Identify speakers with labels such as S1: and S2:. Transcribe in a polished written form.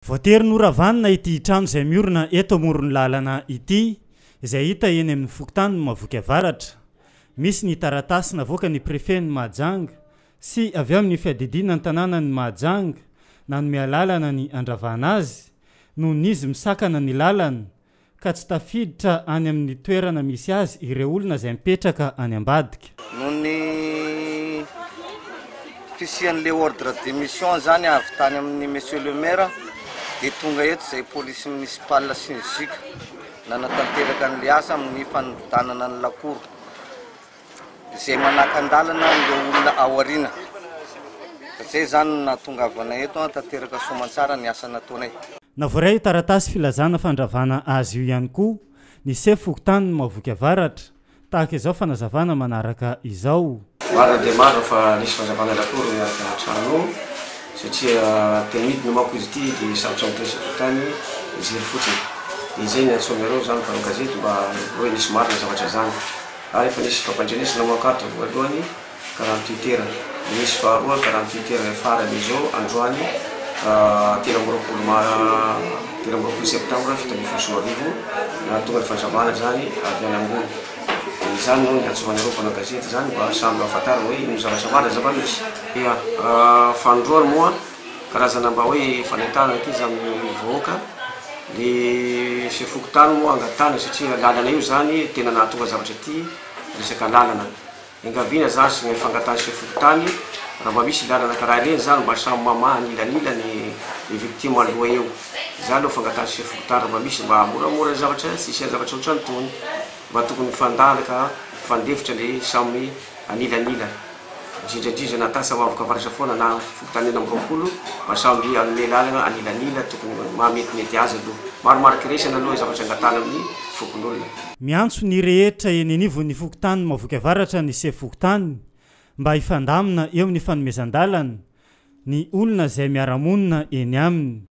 S1: Voatery noravanina ity trano izay miorina eto amorony lalana ity, izay hita eny amin'ny fokontany no Mahavoky Avaratra. Misy ny taratasy navoaka ny prefet ny Mahajanga sy avy amin'ny fiadidina ny tanàna ny Mahajanga nanome lalana ny andravana azy noho n'izy misakana ny lalana ka tsy tafiditra any amin'ny toerana misy azy ireo olona izay mipetraka any ambadika.
S2: Noho ny fisian'le ordre de mission zany avy tany amin'ny monsieur le maire dia tonga eto izay police municipale sy ny zika nanatanteraka an'le asa amin'ny fanodanana ny lakoro izay manaka-ndalana le olona ao aoriana. Izay zany nahatongavana eto tanteraka soamantsara ny asa nataonay.
S1: Navoray taratasy filazana fandravana azy io ihany koa ny sefo fokontany ny Mahavoky Avaratra tahaka izao fanazavana manaraka izao.
S3: Maro dia maro fa nisy fanazavana lakoro miaraka trano satria temidina manko izy ity dia sarotra mitresy fokontany izy hery fotsiny. Izay ny antsoinareo zany fa gazety mba hoe nisy maro ny zavatra zany. Ary efa nisy fampandrenesana mankatro voalohany 48 heures, nisy faharoa 48 heures farany izao androany 13 septembre fito ambin'ny folo sy roa arivo na tonga ny fanazavana zany avy any ambony. Izany no ny antsoinareo mpanao gazety zany mba samby ahafantarana hoe ino zavatra marina zava-misy. Fandroany moa karazana mba hoe fanentana ity zany vahoaka ny sefokotany moa angatana satria lalana io zany tena nahatonga zavatra ity resaka lalana. Engavina zany sy ny fangatana sefokotany raha mba misy lalana karaha ireny zany mba samy mamaha anilanila ny victime aloha eo. Zany no fangatana sefokotany mba misy mba moramora zavatra tsisy zavatra ohatrany mba tokony fandalaka fandefitra le samy anilanila. Indrindradrindra natasa Mahavoky Avaratra foana na fokotany 20 mba samby anome lalana anilanila tokony mahametimety azy aloha. Maromaro kiresana aloha zavatra angatana amin'ny fokon'olona.
S1: Miantso ny rehetra eny anivon'ny fokontany Mahavoky Avaratra ny sefo-fokontany mba hifandamina eo amin'ny fanomezan-dalana ny olona izay miara-monina eny aminy.